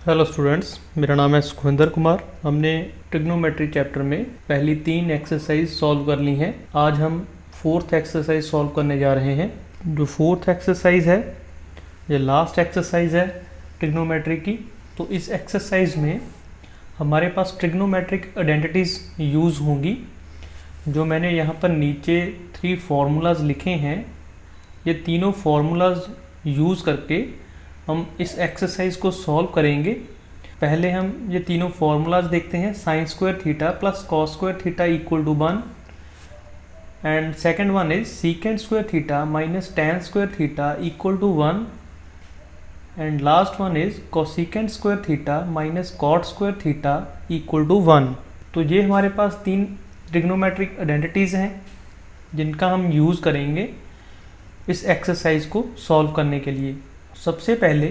Hello students, मेरा नाम है सुखविंदर कुमार। हमने ट्रिग्नोमेट्री चैप्टर में पहली 3 एक्सरसाइज सॉल्व कर ली हैं। आज हम 4th एक्सरसाइज सॉल्व करने जा रहे हैं। जो 4th एक्सरसाइज है ये लास्ट एक्सरसाइज है ट्रिग्नोमेट्री की। तो इस एक्सरसाइज में हमारे पास ट्रिग्नोमेट्रिक आइडेंटिटीज़ यूज़ होंगी। जो मैंने यहाँ पर नीचे 3 फार्मूलाज लिखे हैं, ये तीनों फार्मूलाज यूज़ करके हम इस एक्सरसाइज को सॉल्व करेंगे। पहले हम ये तीनों फार्मूलाज देखते हैं। Sine square theta plus cos square theta equal to 1 and second one is secant square theta minus tan square theta equal to 1 and last one is cosecant square theta minus cot square theta equal to 1। तो ये हमारे पास 3 trigonometric identities हैं जिनका हम use करेंगे इस exercise को solve करने के लिए। सबसे पहले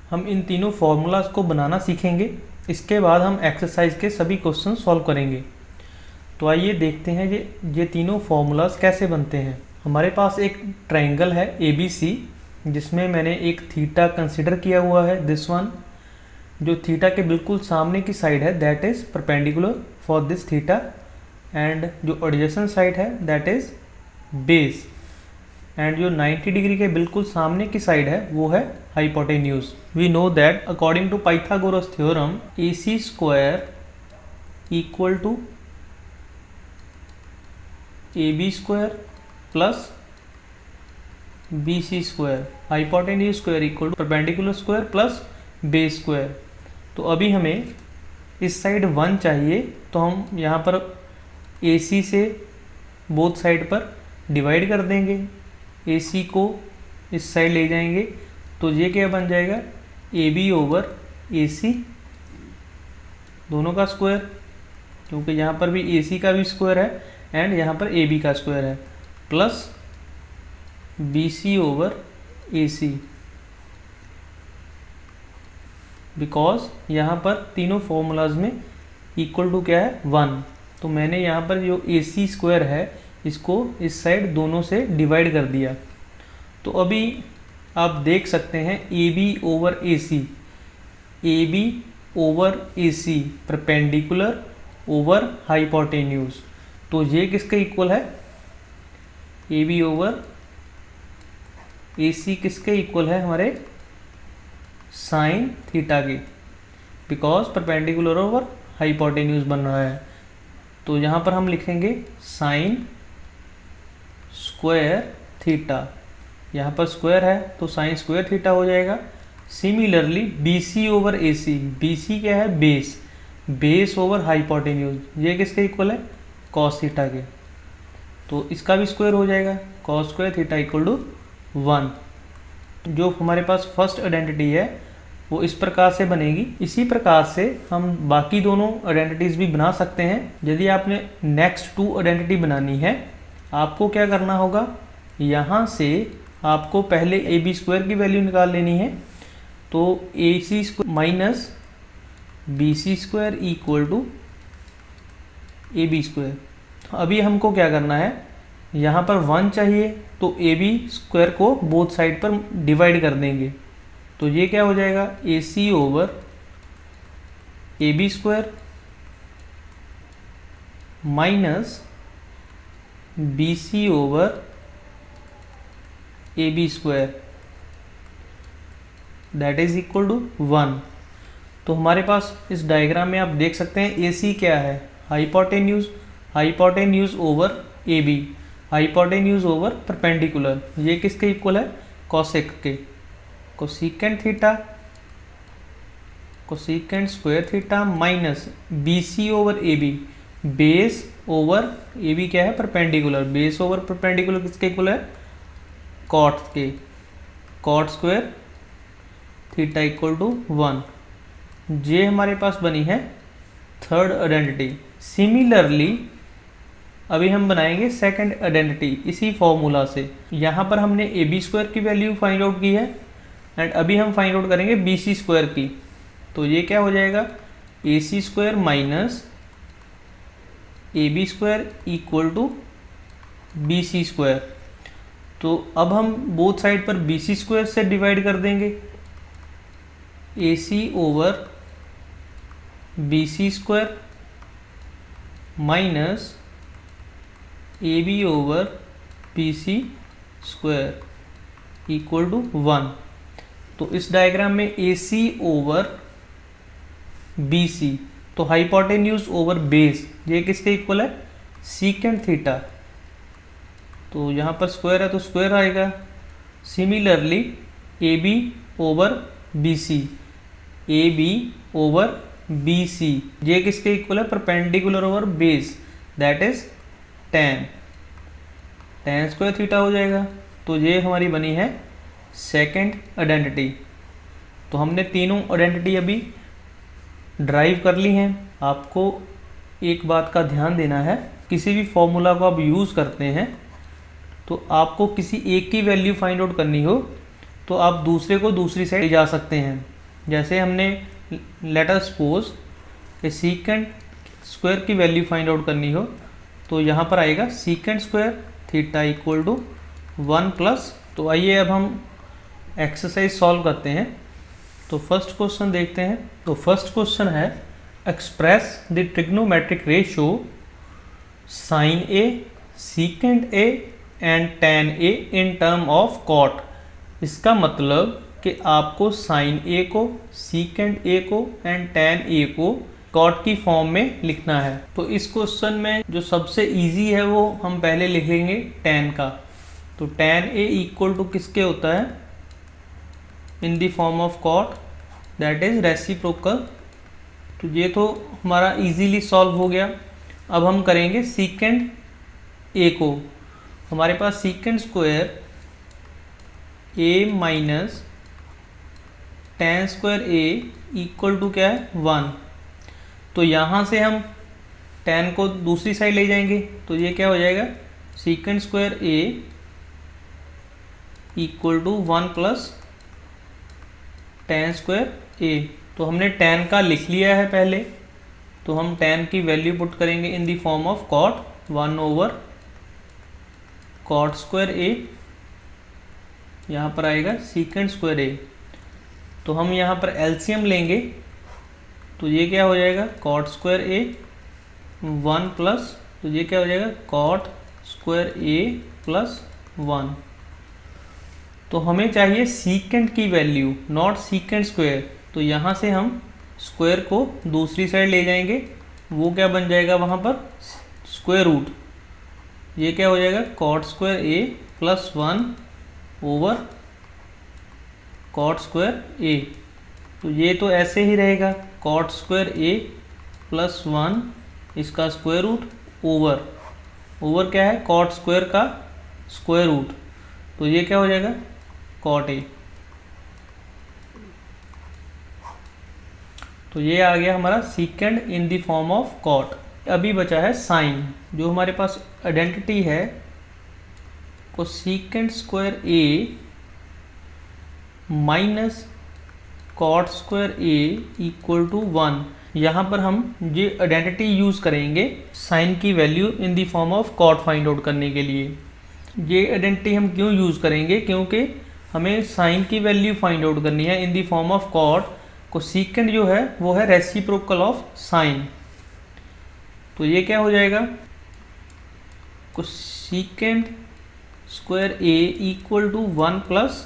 हम इन तीनों फार्मूलाज को बनाना सीखेंगे, इसके बाद हम एक्सरसाइज के सभी क्वेश्चन सॉल्व करेंगे। तो आइए देखते हैं ये तीनों फार्मूलाज कैसे बनते हैं। हमारे पास एक ट्रायंगल है ABC जिसमें मैंने एक थीटा कंसिडर किया हुआ है, दिस वन। जो थीटा के बिल्कुल सामने की साइड है that is perpendicular for this theta and जो एडजेसेंट साइड है दैट इज़ बेस एंड जो 90 डिग्री के बिल्कुल सामने की साइड है वो है hypotenuse. We know that according to Pythagoras theorem AC square equal to AB square plus BC square, hypotenuse square equal to perpendicular square plus base square. तो अभी हमें इस साइड 1 चाहिए, तो हम यहाँ पर AC से बोथ साइड पर डिवाइड कर देंगे। AC को इस साइड ले जाएंगे तो ये क्या बन जाएगा, AB ओवर AC दोनों का स्क्वायर, क्योंकि यहाँ पर भी AC का भी स्क्वायर है एंड यहाँ पर AB का स्क्वायर है, plus BC over AC, because यहाँ पर तीनों फॉर्मूलाज में इक्वल टू क्या है 1। तो मैंने यहाँ पर जो AC स्क्वायर है इसको इस साइड दोनों से डिवाइड कर दिया। तो अभी आप देख सकते हैं AB over AC, AB over AC perpendicular over hypotenuse. तो ये किसके इक्वल है, AB ओवर AC किसके इक्वल है, हमारे साइन थीटा के, बिकॉज परपेंडिकुलर ओवर हाइपोटेन्यूज बन रहा है। तो यहाँ पर हम लिखेंगे साइन स्क्वायर थीटा, यहाँ पर स्क्वायर है तो साइन स्क्वायर थीटा हो जाएगा। Similarly BC over AC, BC क्या है, बेस, बेस ओवर हाइपोटेन्यूज, ये किसके इक्वल है, कॉस थीटा के। तो इसका भी स्क्वायर हो जाएगा, cos square theta equal to 1। जो हमारे पास फर्स्ट आइडेंटिटी है वो इस प्रकार से बनेगी। इसी प्रकार से हम बाकी दोनों आइडेंटिटीज़ भी बना सकते हैं। यदि आपने नेक्स्ट 2 आइडेंटिटी बनानी है, आपको क्या करना होगा, यहाँ से आपको पहले AB स्क्वायर की वैल्यू निकाल लेनी है। तो AC square minus BC square equal to AB square. अभी हमको क्या करना है, यहाँ पर 1 चाहिए तो AB स्क्वायर को बोथ साइड पर डिवाइड कर देंगे। तो ये क्या हो जाएगा, AC over AB square minus BC over AB square that is equal to 1। तो हमारे पास इस डायग्राम में आप देख सकते हैं AC क्या है, hypotenuse, hypotenuse over AB, hypotenuse over perpendicular, ये किसके इक्वल है, कोसेक के। Cosecant theta, cosecant square theta minus BC over AB, base over AB क्या है, परपेंडिकुलर, बेस ओवर परपेंडिकुलर किसके इक्वल है, कॉट के, cot square theta equal to 1। ये हमारे पास बनी है थर्ड आइडेंटिटी। सिमिलरली अभी हम बनाएंगे सेकंड आइडेंटिटी इसी फॉर्मूला से। यहाँ पर हमने AB स्क्वायर की वैल्यू फाइंड आउट की है एंड अभी हम फाइंड आउट करेंगे BC स्क्वायर की। तो ये क्या हो जाएगा, AC square minus AB square equal to BC square. तो अब हम बोथ साइड पर BC स्क्वायर से डिवाइड कर देंगे, AC over BC square minus AB over BC square equal to 1। तो इस डायग्राम में AC ओवर BC, तो हाइपोटेन्यूज ओवर बेस, ये किसके इक्वल है? Secant theta. तो यहाँ पर स्क्वायर है तो स्क्वायर आएगा। Similarly AB over BC, AB over BC, ये किसके इक्वल है? Perpendicular over base, that is tan square theta हो जाएगा। तो ये हमारी बनी है सेकंड आइडेंटिटी। तो हमने तीनों आइडेंटिटी अभी ड्राइव कर ली हैं। आपको एक बात का ध्यान देना है, किसी भी फॉर्मूला को आप यूज़ करते हैं तो आपको किसी एक की वैल्यू फाइंड आउट करनी हो तो आप दूसरे को दूसरी साइड ले जा सकते हैं। जैसे हमने लेट अस सपोज कि सीकेंट स्क्वायर की वैल्यू फाइंड आउट करनी हो तो यहाँ पर आएगा secant square theta equal to 1 plus. तो आइए अब हम एक्सरसाइज सॉल्व करते हैं। तो फर्स्ट क्वेश्चन देखते हैं। तो फर्स्ट क्वेश्चन है express the trigonometric ratio sine A, secant A and tan A in term of cot. इसका मतलब कि आपको साइन ए को, सीकेंट ए को एंड tan ए को कॉट की फॉर्म में लिखना है। तो इस क्वेश्चन में जो सबसे इजी है वो हम पहले लिख लेंगे tan का। तो tan ए इक्वल टू किसके होता है? In the form of cot, that is reciprocal. तो ये तो हमारा इजीली सॉल्व हो गया। अब हम करेंगे सीकेंट ए को। हमारे पास secant square A minus tan square A equal to क्या है? 1। तो यहाँ से हम tan को दूसरी साइड ले जाएंगे तो ये क्या हो जाएगा? Secant square A equal to 1 plus tan square A. तो हमने tan का लिख लिया है पहले, तो हम tan की वैल्यू पुट करेंगे in the form of cot 1 over cot square A. यहाँ पर आएगा सीकेंट स्क्वायर ए। तो हम यहाँ पर एलसीएम लेंगे तो ये क्या हो जाएगा? cot स्क्वायर ए 1 प्लस, तो ये क्या हो जाएगा? cot square A plus 1। तो हमें चाहिए सीकेंट की वैल्यू, नॉट सीकेंट स्क्वायर। तो यहाँ से हम स्क्वायर को दूसरी साइड ले जाएंगे, वो क्या बन जाएगा वहाँ पर? Square root. ये क्या हो जाएगा? cot square A plus 1 over cot square A. तो ये तो ऐसे ही रहेगा, cot स्क्वायर ए प्लस 1 इसका स्क्वायर रूट ओवर क्या है? cot स्क्वायर का स्क्वायर रूट। तो ये क्या हो जाएगा? cot ए। तो ये आ गया हमारा secant in the form of cot। अभी बचा है साइन। जो हमारे पास आइडेंटिटी है को secant square A minus cot square A equal to 1। यहाँ पर हम ये आइडेंटिटी यूज़ करेंगे साइन की value in the form of cot find out करने के लिए। ये आइडेंटिटी हम क्यों यूज़ करेंगे? क्योंकि हमें साइन की वैल्यू फाइंड आउट करनी है in the form of cot। को सीकेंट जो है वो है रेसिप्रोकल ऑफ साइन। तो ये क्या हो जाएगा? को secant square A equal to 1 plus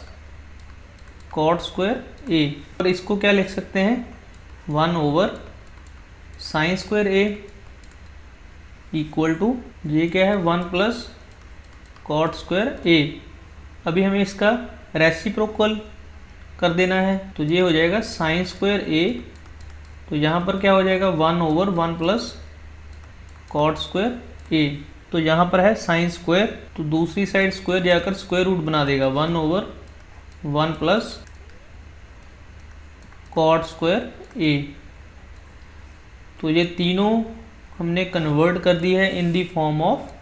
cot square A. और इसको क्या लिख सकते हैं? 1 over sine square A equal to, ये क्या है? 1 प्लस cot स्क्वायर ए। अभी हमें इसका रेसिप्रोकल कर देना है तो ये हो जाएगा साइन स्क्वायर ए। तो यहाँ पर क्या हो जाएगा? 1 over 1 plus cot square A. तो यहाँ पर है साइन स्क्वायर, तो दूसरी साइड स्क्वायर जाकर स्क्वायर रूट बना देगा 1 over 1 plus cot square A. तो ये तीनों हमने कन्वर्ट कर दी है इन दी फॉर्म ऑफ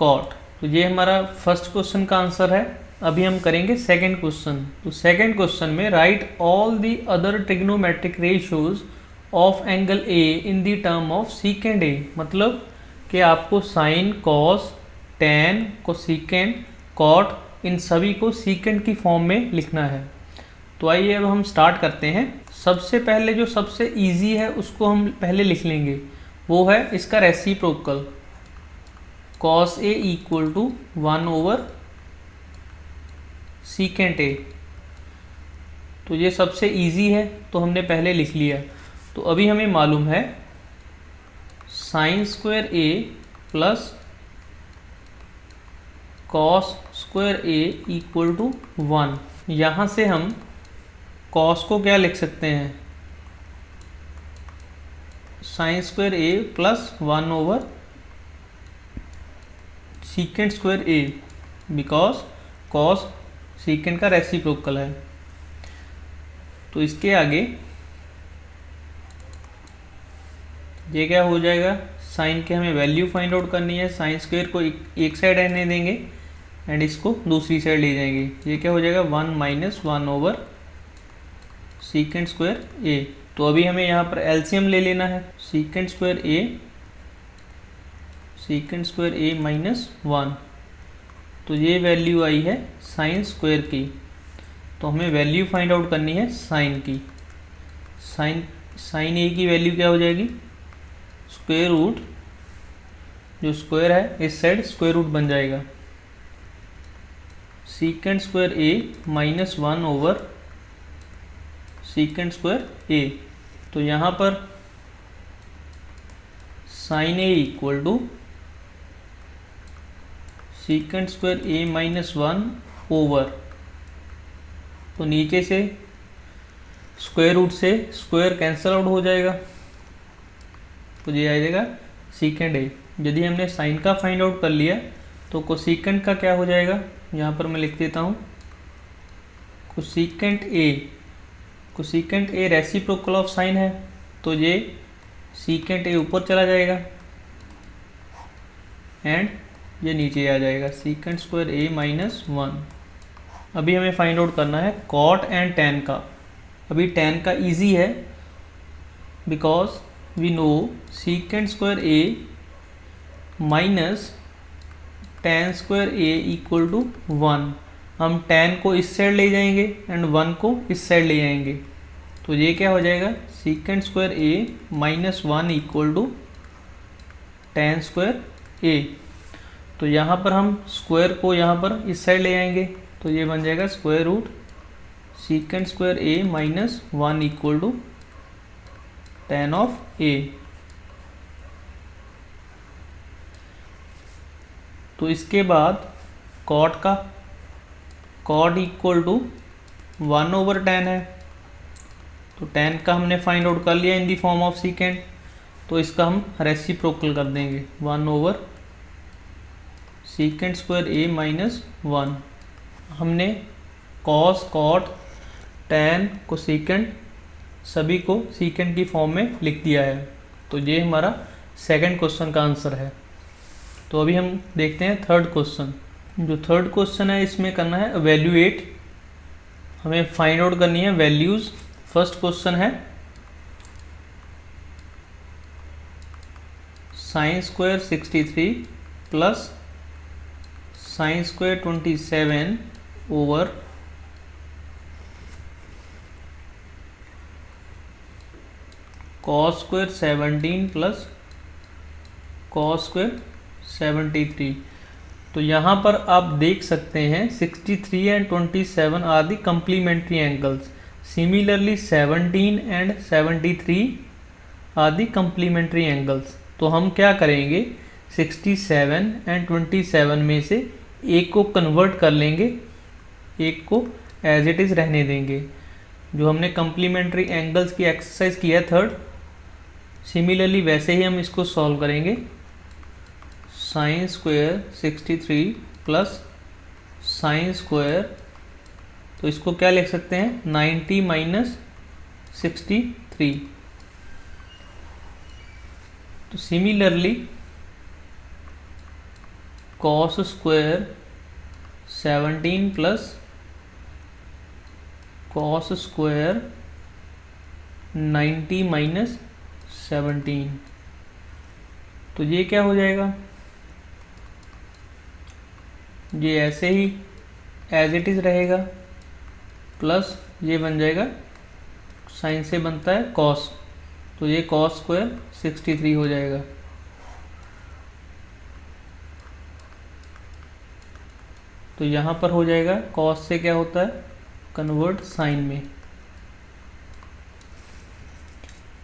cot। तो ये हमारा फर्स्ट क्वेश्चन का आंसर है। अभी हम करेंगे सेकंड क्वेश्चन। तो सेकंड क्वेश्चन में write all the other trigonometric ratios of angle A in the term of secant A. मतलब कि आपको sine, cos, tan, cosecant, cot इन सभी को सीकेंट की फॉर्म में लिखना है। तो आइए अब हम स्टार्ट करते हैं। सबसे पहले जो सबसे इजी है उसको हम पहले लिख लेंगे, वो है इसका reciprocal cos A equal to 1 over secant A। तो ये सबसे इजी है तो हमने पहले लिख लिया। तो अभी हमें मालूम है sine square A plus cos square A equal to 1। यहाँ से हम कॉस को क्या लिख सकते हैं, sine square A plus 1 over secant square A, because cos secant का रेसिप्रोकल है। तो इसके आगे ये क्या हो जाएगा, साइन के हमें वैल्यू फाइंड आउट करनी है। साइन स्क्वायर को एक साइड रहने देंगे एंड इसको दूसरी साइड ले जाएंगे। ये क्या हो जाएगा 1 minus 1 over secant square A। तो अभी हमें यहाँ पर एलसीएम ले लेना है। सीकेंट स्क्वायर A माइनस 1, तो ये वैल्यू आई है साइन स्क्वायर की। तो हमें वैल्यू फाइंड आउट करनी है साइन की। साइन A की वैल्यू क्या हो जाएगी, स्क्वायर रूट, जो स्क्वायर है इस साइड स्क्वायर रूट बन जाएगा, secant square A minus 1 over secant square A। तो यहाँ पर sine A equal to secant square A minus 1 over, तो नीचे से स्क्वायर रूट से स्क्वायर कैंसिल आउट हो जाएगा, तो ये आ जाएगा सीकेंट A। यदि हमने साइन का फाइंड आउट कर लिया तो कोसीकेंट का क्या हो जाएगा, यहाँ पर मैं लिख देता हूँ cosecant A reciprocal of sine है, तो ये सीकेंट A ऊपर चला जाएगा एंड ये नीचे आ जाएगा सीकेंट स्क्वायर A माइनस 1। अभी हमें फाइंड आउट करना है कॉट एंड टैन का। अभी टैन का इजी है because we know secant square A minus tan square A equal to 1। हम टैन को इस साइड ले जाएंगे एंड 1 को इस साइड ले जाएंगे, तो ये क्या हो जाएगा secant square A minus 1 equal to tan square A। तो यहाँ पर हम स्क्वायर को यहाँ पर इस साइड ले आएंगे, तो ये बन जाएगा square root secant square A minus 1 equal to tan of A। तो इसके बाद cot equal to 1 over tan है, तो टैन का हमने फाइंड आउट कर लिया in the form of secant, तो इसका हम रेसिप्रोकल कर देंगे 1 over secant square A minus 1। हमने कॉस, कॉट, टैन, कोसीकेंट सभी को सीकेंट की फॉर्म में लिख दिया है। तो ये हमारा सेकंड क्वेश्चन का आंसर है। तो अभी हम देखते हैं थर्ड क्वेश्चन। जो थर्ड क्वेश्चन है इसमें करना है एवेल्यूएट, हमें फाइंड आउट करनी है वैल्यूज़। फर्स्ट क्वेश्चन है sine square 63 plus sine square 27 over cos square 17 plus cos square 73। तो यहाँ पर आप देख सकते हैं 63 and 27 are the complementary angles. Similarly 17 and 73 are the complementary angles. तो हम क्या करेंगे 67 एंड 27 में से एक को कन्वर्ट कर लेंगे, एक को एज इट इज़ रहने देंगे। जो हमने कंप्लीमेंट्री एंगल्स की एक्सरसाइज किया है थर्ड, सिमिलरली वैसे ही हम इसको सॉल्व करेंगे। Sign square 63 plus sine square, तो इसको क्या लिख सकते हैं 90 माइनस 63। तो similarly cos square 17 plus cos square 90 minus 17, तो ये क्या हो जाएगा, ये ऐसे ही एज इट इज़ रहेगा, प्लस ये बन जाएगा, साइन से बनता है कॉस, तो ये कॉस स्क्वायर 63 हो जाएगा। तो यहाँ पर हो जाएगा, कॉस से क्या होता है, कन्वर्ट साइन में।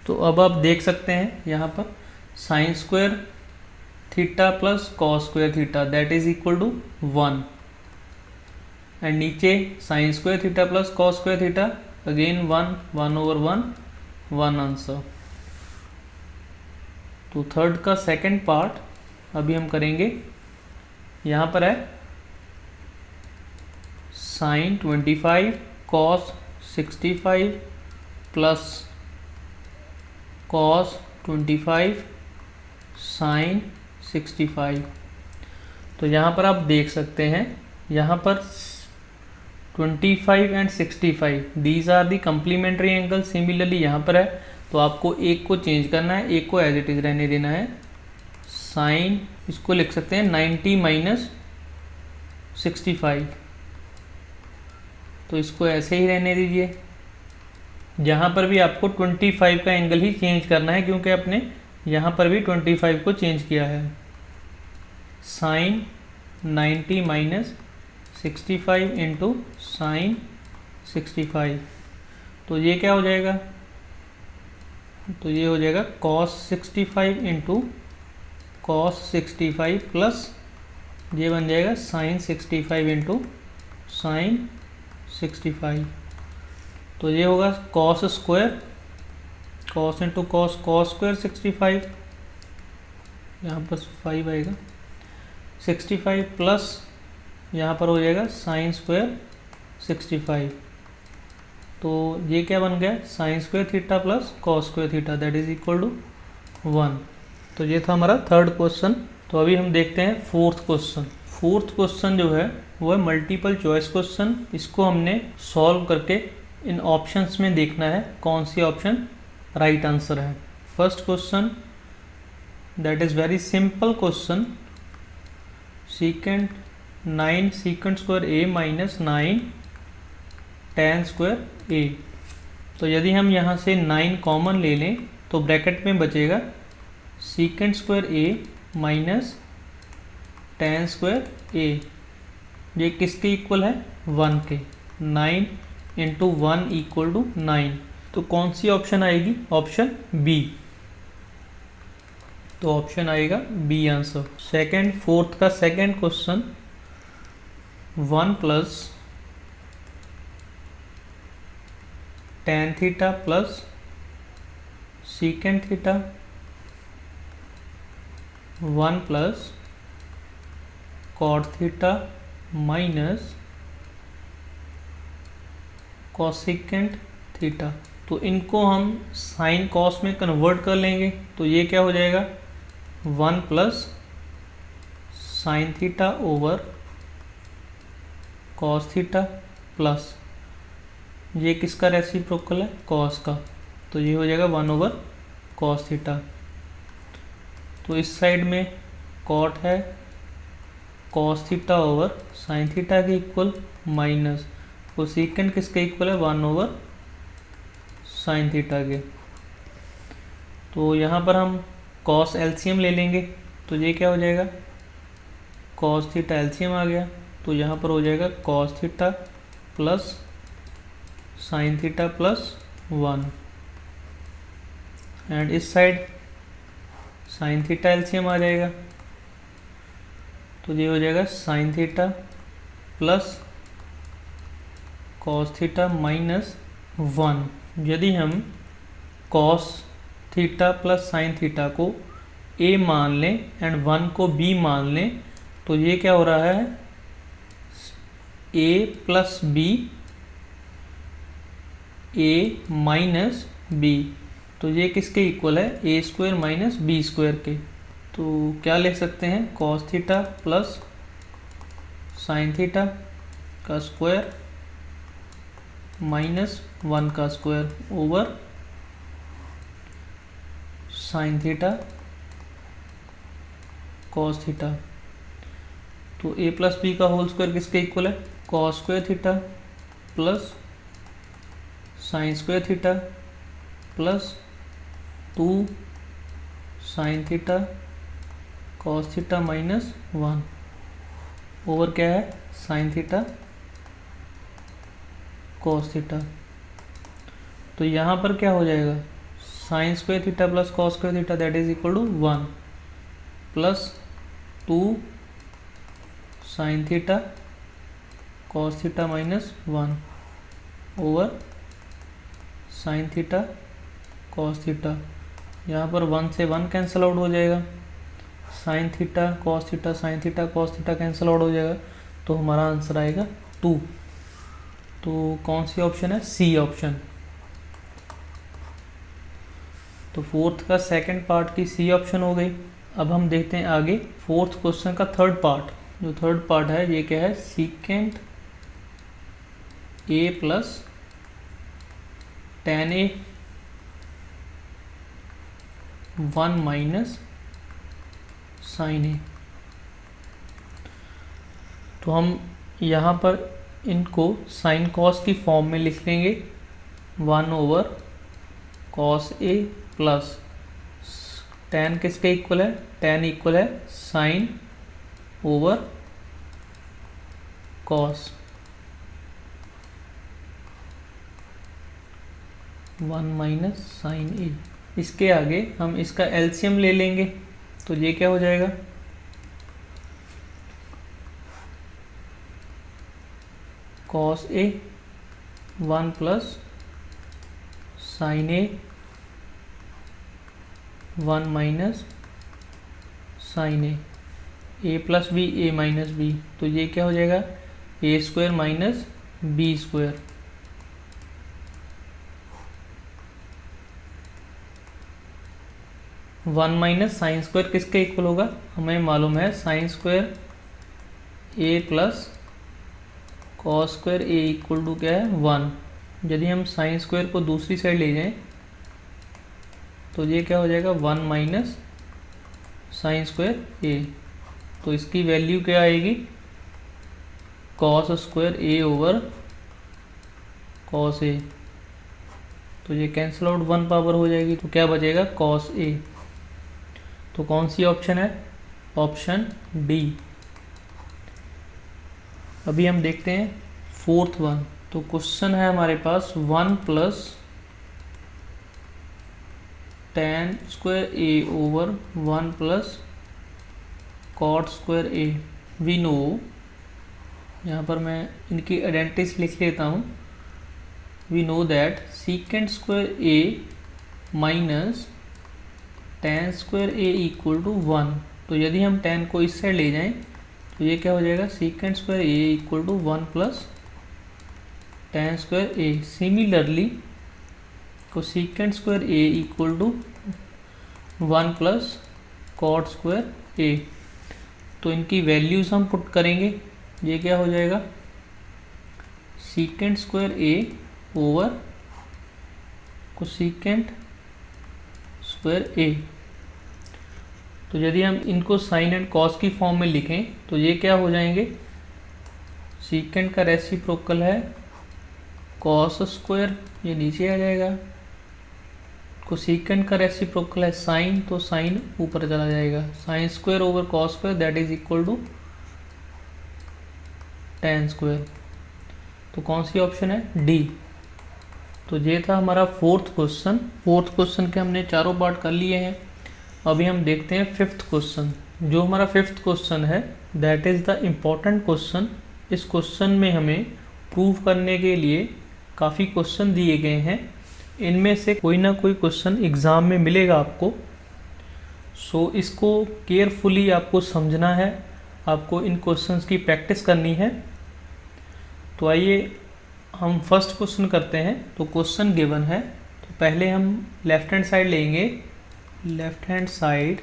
तो अब आप देख सकते हैं यहाँ पर sine square theta plus cos square theta that is equal to 1, and नीचे sine square theta plus cos square theta again 1 answer. तो थर्ड का सेकंड पार्ट अभी हम करेंगे। यहाँ पर है sine 25 cos 65 plus cos 25 sine 65। तो यहाँ पर आप देख सकते हैं, यहाँ पर 25 and 65 these are the complementary angle. Similarly यहाँ पर है, तो आपको एक को चेंज करना है, एक को एज इट इज रहने देना है। साइन इसको लिख सकते हैं 90 माइनस 65, तो इसको ऐसे ही रहने दीजिए। यहाँ पर भी आपको 25 का एंगल ही चेंज करना है, क्योंकि आपने यहाँ पर भी 25 को चेंज किया है। साइन 90 माइनस 65 इंटू साइन 65, तो ये क्या हो जाएगा, तो ये हो जाएगा कॉस 65 इंटू कॉस 65 प्लस ये बन जाएगा साइन 65 इंटू साइन 65। तो ये होगा cos square, cos into cos, cos square 65, यहाँ पर 5 आएगा 65 प्लस यहाँ पर हो जाएगा साइन स्क्वायर 65। तो ये क्या बन गया, sine square theta plus cos square theta that is equal to 1। तो ये था हमारा थर्ड क्वेश्चन। तो अभी हम देखते हैं फोर्थ क्वेश्चन। फोर्थ क्वेश्चन जो है वो है मल्टीपल चॉइस क्वेश्चन। इसको हमने सॉल्व करके इन ऑप्शंस में देखना है कौन सी ऑप्शन राइट आंसर है। First question that is very simple question, secant 9 secant square A minus 9 tan square A. तो यदि हम यहाँ से 9 कॉमन ले लें तो ब्रैकेट में बचेगा secant square A minus tan square ए। ये किसके इक्वल है, 1 के। 9 इंटू 1 इक्वल टू 9। तो कौन सी ऑप्शन आएगी, ऑप्शन बी। तो ऑप्शन आएगा बी आंसर। सेकंड फोर्थ का second question, 1 plus tan theta plus secant theta 1 plus cot theta minus cosecant theta. तो इनको हम साइन कॉस में कन्वर्ट कर लेंगे, तो ये क्या हो जाएगा, 1 plus sign theta over cos theta plus ये किसका रेसिप्रोकल है, कॉस का, तो ये हो जाएगा 1 ओवर कॉस थीटा। तो इस साइड में कॉट है, cos theta over sine theta के इक्वल माइनस कोसेकेंट किसके इक्वल है, 1 ओवर साइन थीटा के। तो यहाँ पर हम कॉस एलसीएम ले लेंगे, तो ये क्या हो जाएगा, कॉस थीटा एलसीएम आ गया, तो यहाँ पर हो जाएगा cos theta plus sine theta plus 1, and इस साइड साइन थीटा एलसीएम आ जाएगा, तो ये हो जाएगा sine theta plus cos theta minus 1। यदि हम cos theta plus sine theta को a मान लें एंड 1 को b मान लें, तो ये क्या हो रहा है, a plus b a minus b। तो ये किसके इक्वल है, a square minus b square के। तो क्या लिख सकते हैं, cos theta plus sine theta का स्क्वायर माइनस 1 का square over sine theta cos theta. तो a प्लस बी का होल स्क्वायर किसके इक्वल है, cos square theta plus sine square theta plus 2 sine theta cos theta minus 1 over क्या है sign theta cos theta. तो यहाँ पर क्या हो जाएगा sine square theta plus cos square theta that is equal to 1 plus 2 sine theta cos theta minus 1 over sine theta cos theta. यहाँ पर 1 से 1 कैंसिल आउट हो जाएगा, sine theta cos theta sine theta cos theta cancel out हो जाएगा, तो हमारा answer आएगा 2। तो कौन सी ऑप्शन है सी ऑप्शन। तो फोर्थ का सेकंड पार्ट की सी ऑप्शन हो गई। अब हम देखते हैं आगे फोर्थ क्वेश्चन का थर्ड पार्ट। जो थर्ड पार्ट है ये क्या है secant A plus tan A 1 minus sine A. तो हम यहाँ पर इनको साइन कॉस की फॉर्म में लिख लेंगे 1 over cos A plus tan किसके इक्वल है tan इक्वल है sine over cos 1 minus sine A. इसके आगे हम इसका एलसीएम ले लेंगे, तो ये क्या हो जाएगा cos A 1 plus sine A 1 minus sine A plus B A minus B. तो ये क्या हो जाएगा A square minus B square. One minus sine square किसके इक्वल होगा हमें मालूम है sine square A plus cos square A equal to क्या है 1। यदि हम साइन स्क्वायर को दूसरी साइड ले जाएं तो ये क्या हो जाएगा 1 माइनस साइन स्क्वायर ए। तो इसकी वैल्यू क्या आएगी cos square A over cos A. तो ये कैंसिल आउट 1 पावर हो जाएगी, तो क्या बचेगा कॉस ए। तो कौन सी ऑप्शन है ऑप्शन डी। अभी हम देखते हैं फोर्थ वन। तो क्वेश्चन है हमारे पास 1 plus tan square A over 1 plus cot square A. We know, यहाँ पर मैं इनकी आइडेंटिटीज लिख लेता हूँ। We know that secant square A minus tan square A equal to 1। तो यदि हम tan को इस साइड ले जाएं तो ये क्या हो जाएगा secant square A equal to 1 plus tan square A. Similarly को secant square A equal to 1 plus cot square A. तो इनकी वैल्यूज हम पुट करेंगे, ये क्या हो जाएगा secant square A over cosecant square A. तो यदि हम इनको साइन एंड कॉस की फॉर्म में लिखें तो ये क्या हो जाएंगे सीकेंट का रेसिप्रोकल है कॉस स्क्वायर, ये नीचे आ जाएगा। कोसीकेंट का रेसिप्रोकल है साइन, तो साइन ऊपर चला जाएगा। Sine square over cos square that is equal to tan square. तो कौन सी ऑप्शन है डी। तो ये था हमारा फोर्थ क्वेश्चन। फोर्थ क्वेश्चन के हमने चारों पार्ट कर लिए हैं। अभी हम देखते हैं फिफ्थ क्वेश्चन। जो हमारा फिफ्थ क्वेश्चन है that is the important question. इस क्वेश्चन में हमें प्रूव करने के लिए काफ़ी क्वेश्चन दिए गए हैं। इनमें से कोई ना कोई क्वेश्चन एग्ज़ाम में मिलेगा आपको। सो इसको केयरफुली आपको समझना है, आपको इन क्वेश्चंस की प्रैक्टिस करनी है। तो आइए हम फर्स्ट क्वेश्चन करते हैं। तो क्वेश्चन गिवन है, तो पहले हम लेफ्ट हैंड साइड लेंगे। लेफ्ट हैंड साइड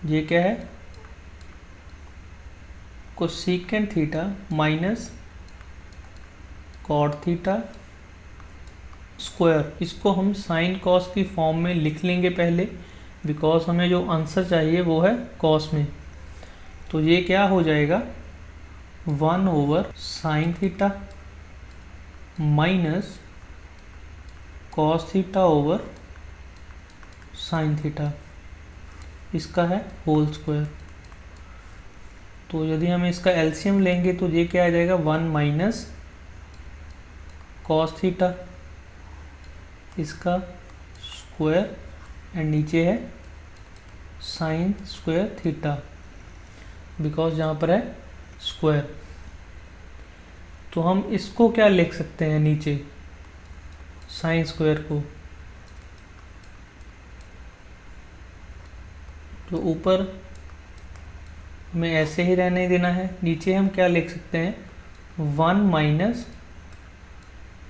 ये क्या है cosecant theta minus cot theta square. इसको हम साइन कॉस की फॉर्म में लिख लेंगे पहले, बिकॉज हमें जो आंसर चाहिए वो है कॉस में। तो ये क्या हो जाएगा 1 over sine theta minus cos theta over sine theta, इसका है होल स्क्वायर। तो यदि हम इसका एलसीएम लेंगे तो ये क्या आ जाएगा, 1 माइनस कॉस थीटा, इसका स्क्वायर एंड नीचे है साइन स्क्वायर थीटा, बिकॉज यहाँ पर है स्क्वायर। तो हम इसको क्या लिख सकते हैं नीचे, साइन स्क्वायर को, तो ऊपर हमें ऐसे ही रहने देना है। नीचे हम क्या लिख सकते हैं, 1 minus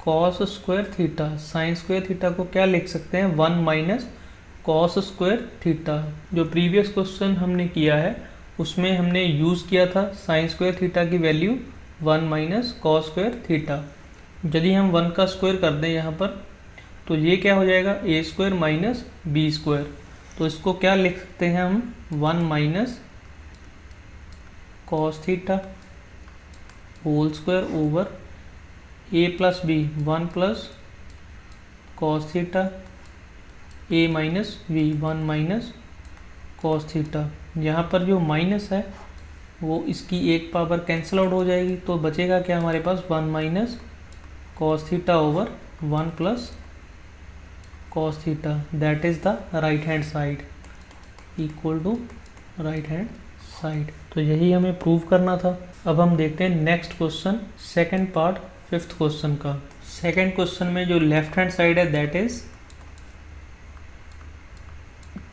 cos square theta. Sign square theta को क्या लिख सकते हैं, 1 माइनस कॉस स्क्वायर थीटा। जो प्रीवियस क्वेश्चन हमने किया है उसमें हमने यूज़ किया था साइन स्क्वायर थीटा की value 1 minus cos square theta. यदि हम 1 का स्क्वायर कर दें यहाँ पर तो ये क्या हो जाएगा, A square minus B square. तो इसको क्या लिख सकते हैं हम, 1 minus cos theta whole square over A plus B, 1 plus cos theta A minus B, 1 minus cos theta. यहाँ पर जो माइनस है वो इसकी एक पावर कैंसिल आउट हो जाएगी, तो बचेगा क्या हमारे पास, 1 minus cos theta over 1 plus cos theta, that is the right hand side, equal to right hand side. तो यही हमें प्रूव करना था। अब हम देखते हैं next question, second part 5th question का। सेकंड क्वेश्चन में जो लेफ्ट हैंड साइड है that is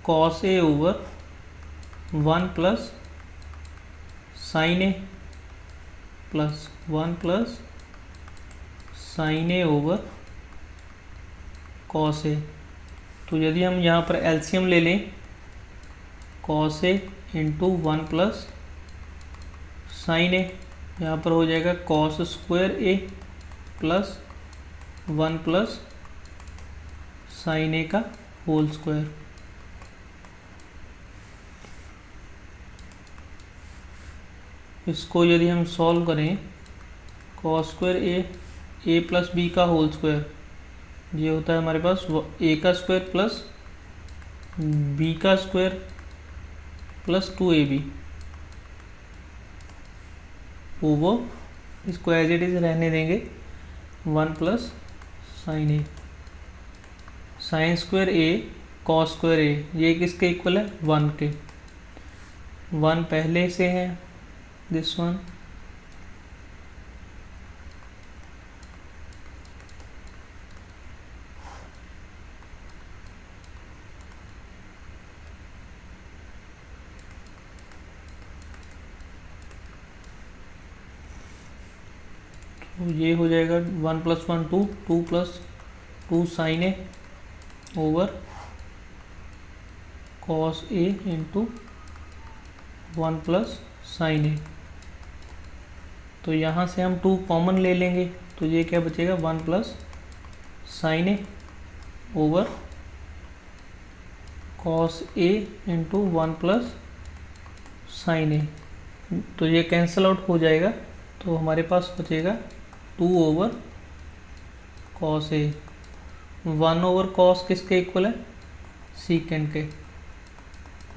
cos A over 1 plus sine A plus 1 plus sine A over cos A. तो यदि हम यहाँ पर एलसीएम ले लें, cos A into 1 plus sine A, यहाँ पर हो जाएगा cos square A plus 1 plus sine A का होल स्क्वायर। इसको यदि हम सॉल्व करें, cos square A plus B का होल स्क्वायर, ये होता है हमारे पास ए का स्क्वायर प्लस बी का स्क्वायर प्लस 2ab ओवर, इसको एज इट इज रहने देंगे, 1 प्लस साइन ए, साइन स्क्वायर ए कॉस स्क्वायर ए, ये किसके इक्वल है, 1 के। 1 पहले से है, दिस वन, तो ये हो जाएगा 1 plus 1 2, 2 plus 2 sine A over cos A into 1 plus sine A. तो यहाँ से हम 2 कॉमन ले लेंगे, तो ये क्या बचेगा, 1 plus sine A over cos A into 1 plus sine A. तो ये कैंसिल आउट हो जाएगा, तो हमारे पास बचेगा 2 over cos A. 1 over cos किसके इक्वल है, सीकेंड के,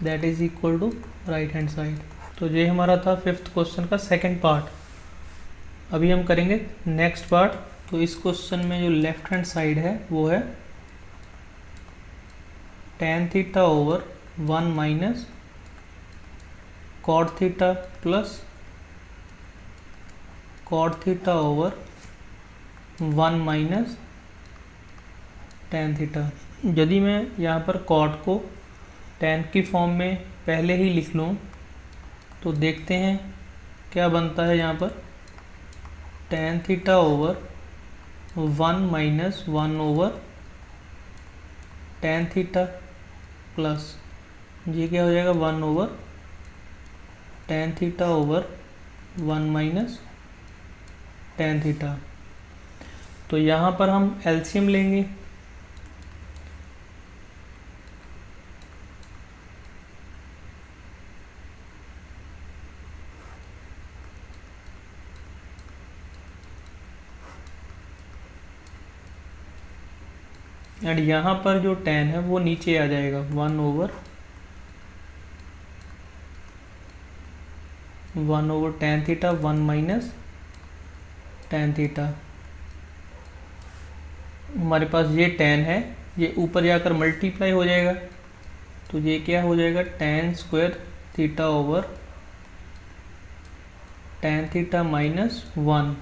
that is equal to right hand side. तो ये हमारा था 5th क्वेश्चन का सेकंड पार्ट। अभी हम करेंगे नेक्स्ट पार्ट। तो इस क्वेश्चन में जो लेफ्ट हैंड साइड है वो है tan theta over 1 minus cot theta plus cot theta over 1 minus tan theta. यदि मैं यहाँ पर कॉट को tan की फॉर्म में पहले ही लिख लूँ तो देखते हैं क्या बनता है। यहाँ पर tan theta over 1 minus 1 over tan theta plus ये क्या हो जाएगा, 1 over tan theta over 1 minus tan theta. तो यहाँ पर हम एलसीएम लेंगे, एंड यहाँ पर जो tan है वो नीचे आ जाएगा 1 over tan theta 1 minus tan theta. हमारे पास ये tan है, ये ऊपर जाकर मल्टीप्लाई हो जाएगा, तो ये क्या हो जाएगा tan square theta over tan theta minus 1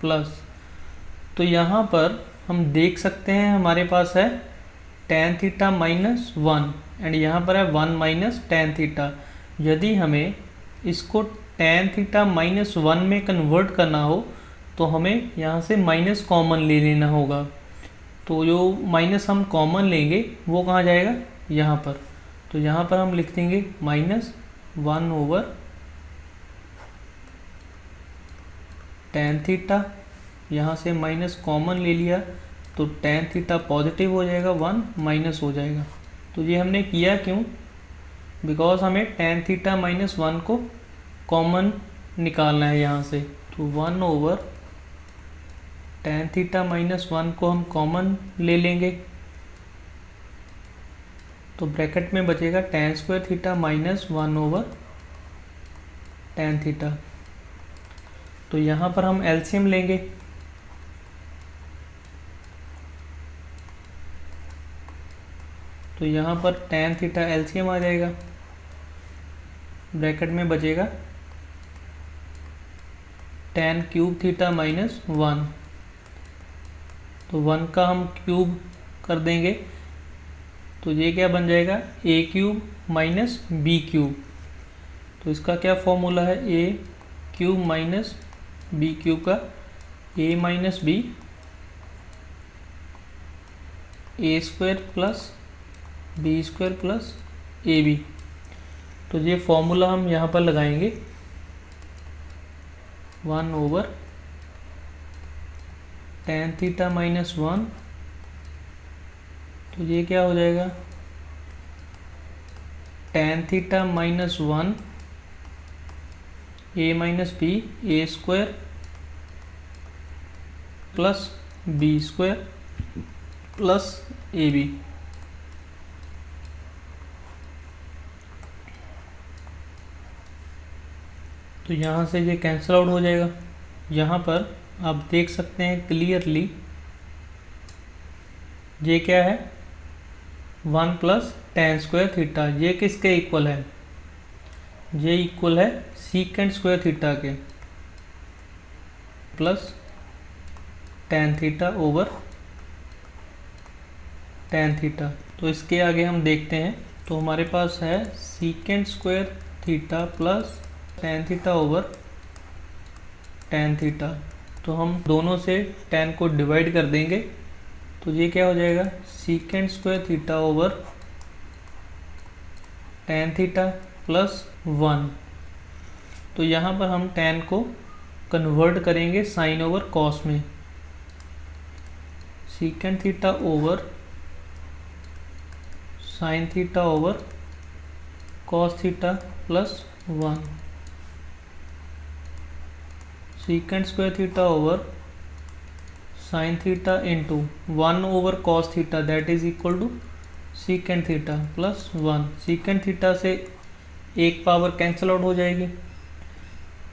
plus, तो यहाँ पर हम देख सकते हैं हमारे पास है tan थीटा माइनस 1 एंड यहाँ पर है 1 माइनस tan थीटा। यदि हमें इसको tan थीटा माइनस 1 में कन्वर्ट करना हो तो हमें यहाँ से माइनस कॉमन ले लेना होगा। तो जो माइनस हम कॉमन लेंगे वो कहाँ जाएगा, यहाँ पर। तो यहाँ पर हम लिख देंगे -1 ओवर tan थीटा, यहाँ से माइनस कॉमन ले लिया तो tan थीटा पॉजिटिव हो जाएगा, 1 माइनस हो जाएगा। तो ये हमने किया क्यों, बिकॉज हमें tan थीटा माइनस 1 को कॉमन निकालना है यहाँ से। तो 1 ओवर tan थीटा माइनस 1 को हम कॉमन ले लेंगे, तो ब्रैकेट में बचेगा tan square theta minus 1 over tan theta. तो यहाँ पर हम एलसीएम लेंगे, तो यहाँ पर tan थीटा एलसीएम आ जाएगा, ब्रैकेट में बचेगा tan क्यूब थीटा माइनस 1, तो 1 का हम क्यूब कर देंगे तो ये क्या बन जाएगा a cube minus b cube. तो इसका क्या फॉर्मूला है, a cube minus b cube का a minus b a square plus b square plus ab। तो ये फॉर्मूला हम यहाँ पर लगाएंगे 1 ओवर tan थीटा माइनस 1, तो ये क्या हो जाएगा tan theta minus 1 a minus B A square plus B square plus A B. तो यहाँ से ये कैंसिल आउट हो जाएगा। यहाँ पर आप देख सकते हैं क्लियरली ये क्या है 1 प्लस tan स्क्वायर थीटा, ये किसके इक्वल है, ये इक्वल है सीकेंट स्क्वायर थीटा के plus tan theta over tan theta. तो इसके आगे हम देखते हैं, तो हमारे पास है secant square theta plus tan theta over tan theta. तो हम दोनों से tan को डिवाइड कर देंगे, तो ये क्या हो जाएगा secant square theta over tan theta plus 1। तो यहाँ पर हम tan को कन्वर्ट करेंगे साइन ओवर कॉस में, secant theta over sine theta over cos theta plus 1, secant square theta over sine theta into 1 over cos theta that is equal to secant theta plus 1। Secant theta से एक power cancel out हो जाएगी,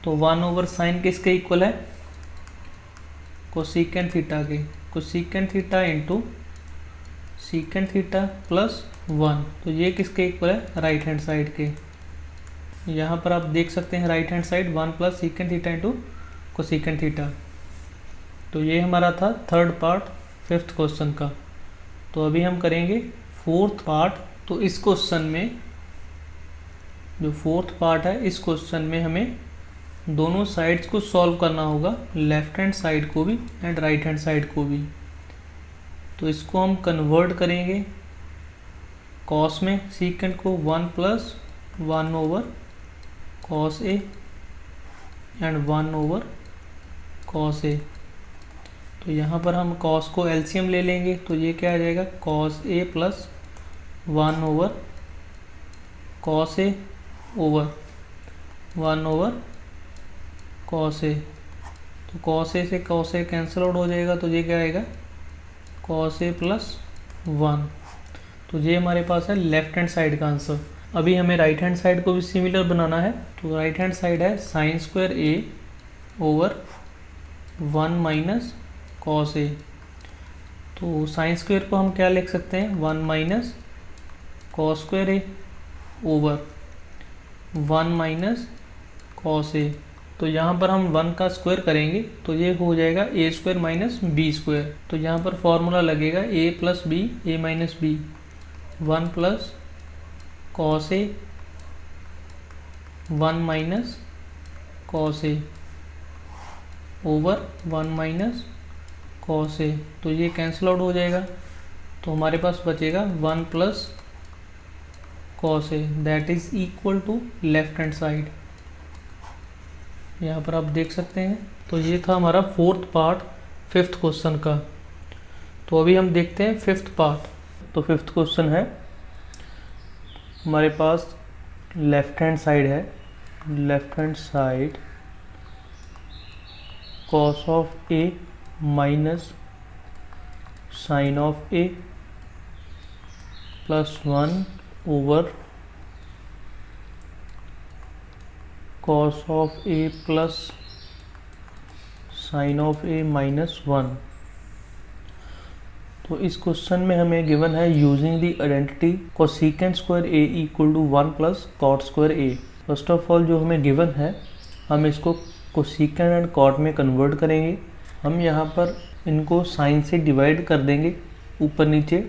तो 1 over sine किसके equal है cosecant theta के, cosecant theta into secant theta plus 1। तो ये किसके इक्वल है राइट हैंड साइड के। यहाँ पर आप देख सकते हैं right hand side 1 plus secant theta into cosecant theta. तो ये हमारा था थर्ड पार्ट फिफ्थ क्वेश्चन का। तो अभी हम करेंगे फोर्थ पार्ट। तो इस क्वेश्चन में जो फोर्थ पार्ट है, इस क्वेश्चन में हमें दोनों साइड्स को सॉल्व करना होगा, लेफ्ट हैंड साइड को भी एंड राइट हैंड साइड को भी। तो इसको हम कन्वर्ट करेंगे कॉस में, सीकेंट को 1 plus 1 over cos A and 1 over cos A. तो यहाँ पर हम कॉस को एलसीएम ले लेंगे, तो ये क्या आ जाएगा cos A plus 1 over cos A over 1 over cos A. तो कॉस ए से कॉस ए कैंसिल आउट हो जाएगा, तो ये क्या आएगा कॉस ए प्लस 1। तो ये हमारे पास है लेफ्ट हैंड साइड का आंसर। अभी हमें राइट हैंड साइड को भी सिमिलर बनाना है। तो राइट हैंड साइड है sine square A over 1 minus cos A. तो साइन स्क्वायर को हम क्या लिख सकते हैं, 1 minus cos square A over 1 minus cos A. तो यहाँ पर हम 1 का स्क्वायर करेंगे तो ये हो जाएगा A square minus B square. तो यहाँ पर फॉर्मूला लगेगा ए plus B, A minus B, 1 plus cos A 1 minus cos A over 1 minus cos A. तो ये कैंसिल आउट हो जाएगा। तो हमारे पास बचेगा 1 plus cos A, that is equal to left hand side. यहाँ पर आप देख सकते हैं। तो ये था हमारा फोर्थ पार्ट फिफ्थ क्वेश्चन का। तो अभी हम देखते हैं फिफ्थ पार्ट। तो फिफ्थ क्वेश्चन है हमारे पास लेफ्ट हैंड साइड है, left hand side cos of A minus sine of A plus 1 over cos of A plus sine of A minus 1। तो इस क्वेश्चन में हमें गिवन है using the identity cosecant square A equal to 1 plus cot square A. First of all जो हमें given है हम इसको कोसेकेंट एंड कॉट में कन्वर्ट करेंगे। हम यहाँ पर इनको साइन से डिवाइड कर देंगे ऊपर नीचे।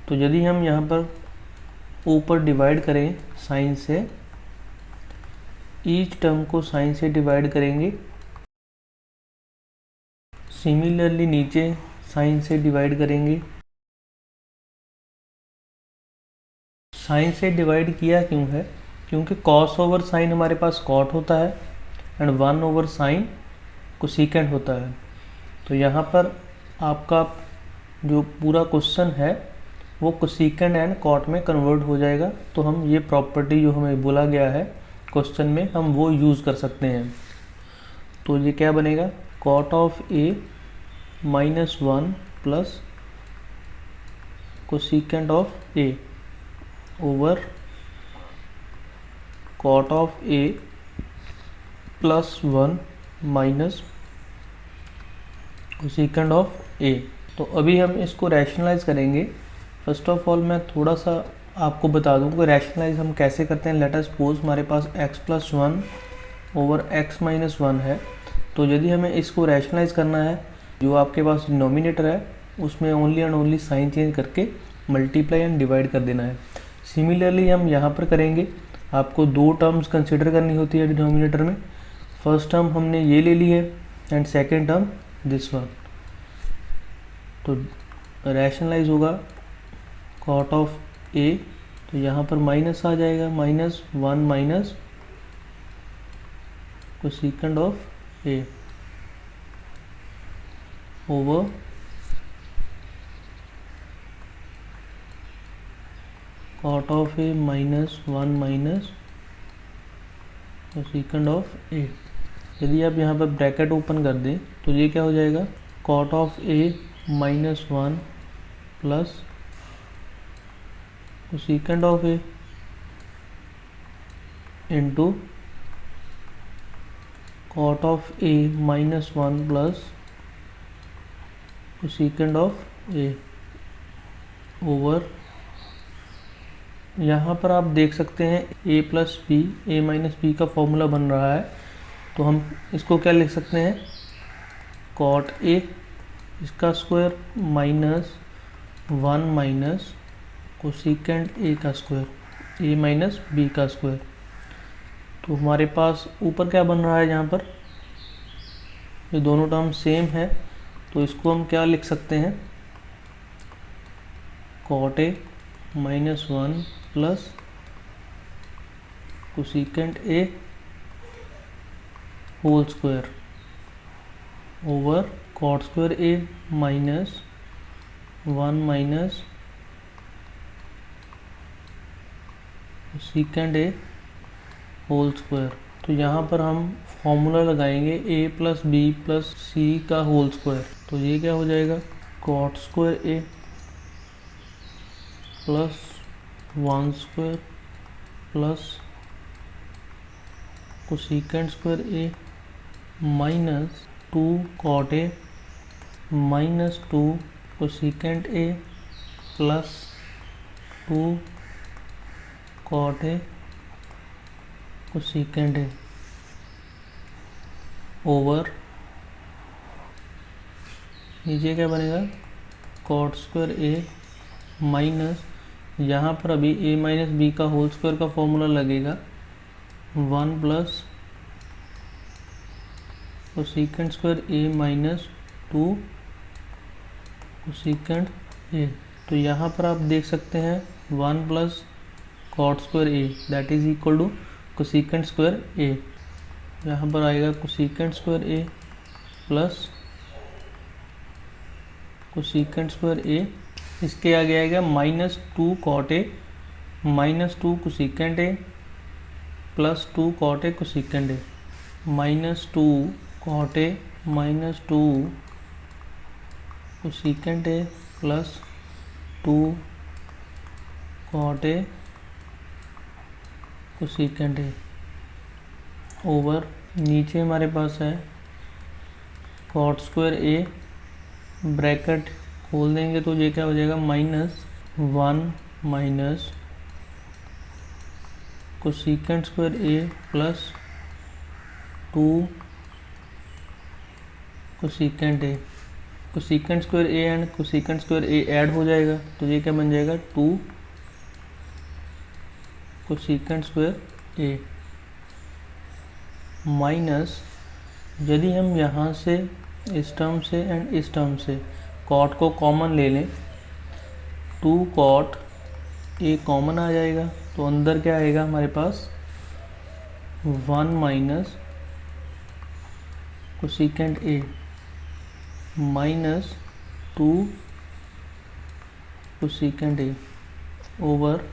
तो यदि हम यहाँ पर ऊपर डिवाइड करें साइन से, ईच टर्म को साइन से डिवाइड करेंगे। सिमिलरली नीचे साइन से डिवाइड करेंगे। साइन से डिवाइड किया क्यों है, क्योंकि कॉस ओवर साइन हमारे पास कॉट होता है एंड 1 ओवर साइन कोसेकेंट होता है। तो यहाँ पर आपका जो पूरा क्वेश्चन है वो कोसेकेंट एंड कॉट में कन्वर्ट हो जाएगा। तो हम ये प्रॉपर्टी जो हमें बोला गया है क्वेश्चन में हम वो यूज़ कर सकते हैं। तो ये क्या बनेगा, cot of A minus 1 plus cosecant of A over cot of A plus 1 minus cosecant of A. तो अभी हम इसको रैशनलाइज करेंगे। फर्स्ट ऑफ ऑल मैं थोड़ा सा आपको बता दूं कि रैशनलाइज हम कैसे करते हैं। लेट अस सपोज हमारे पास x plus 1 over x minus 1 है। तो यदि हमें इसको रैशनलाइज करना है, जो आपके पास डिनोमिनेटर है उसमें only and only sine change करके मल्टीप्लाई एंड डिवाइड कर देना है। सिमिलरली हम यहाँ पर करेंगे। आपको 2 टर्म्स कंसिडर करनी होती है डिनोमिनेटर में। फर्स्ट टर्म हमने ये ले ली है and second term this one. तो रैशनलाइज होगा कॉट ऑफ ए, तो यहाँ पर माइनस आ जाएगा, minus 1 minus cosecant of A over cot of A minus 1 minus cosecant of A. यदि आप यहाँ पर ब्रैकेट ओपन कर दें तो ये क्या हो जाएगा, cot of A minus 1 plus cosecant of A into cot of A minus 1 plus cosecant of A over, यहाँ पर आप देख सकते हैं a plus B, A minus B का फॉर्मूला बन रहा है। तो हम इसको क्या लिख सकते हैं, कॉट ए इसका स्क्वायर माइनस 1 माइनस कोसेकेंट ए का स्क्वायर, ए माइनस बी का स्क्वायर। तो हमारे पास ऊपर क्या बन रहा है, यहाँ पर ये दोनों टर्म सेम है। तो इसको हम क्या लिख सकते हैं, cot A minus 1 plus cosecant A whole square over cot square A minus 1 minus cosecant A whole square. तो यहाँ पर हम फॉर्मूला लगाएंगे a plus B plus C का होल स्क्वायर। तो ये क्या हो जाएगा, cot square A plus 1 square plus cosecant square A minus 2 cot A minus 2 cosecant A plus 2 cot A cosecant A over नीचे क्या बनेगा कॉट स्क्वायर ए माइनस, यहाँ पर अभी ए माइनस बी का होल स्क्वायर का फॉर्मूला लगेगा 1 plus cosecant square A minus 2 cosecant A. तो यहाँ पर आप देख सकते हैं 1 plus cot square A that is equal to cosecant square A. यहाँ पर आएगा cosecant square A plus cosecant square A, इसके आगे आएगा minus 2 cot A minus 2 cosecant A plus 2 cot A cosecant A minus 2 cot A minus 2 cosecant A plus 2 cot A cosecant A over नीचे हमारे पास है cot square ए, bracket खोल देंगे तो ये क्या हो जाएगा -1 minus cosecant square A plus 2 cosecant A. Cosecant square A and cosecant square A add हो जाएगा तो ये क्या बन जाएगा 2 कोसेकेंट स्क्वायर ए माइनस, यदि हम यहाँ से इस टर्म से एंड इस टर्म से कॉट को कॉमन ले लें 2 कॉट ए कॉमन आ जाएगा तो अंदर क्या आएगा हमारे पास 1 minus cosecant A minus 2 cosecant A over,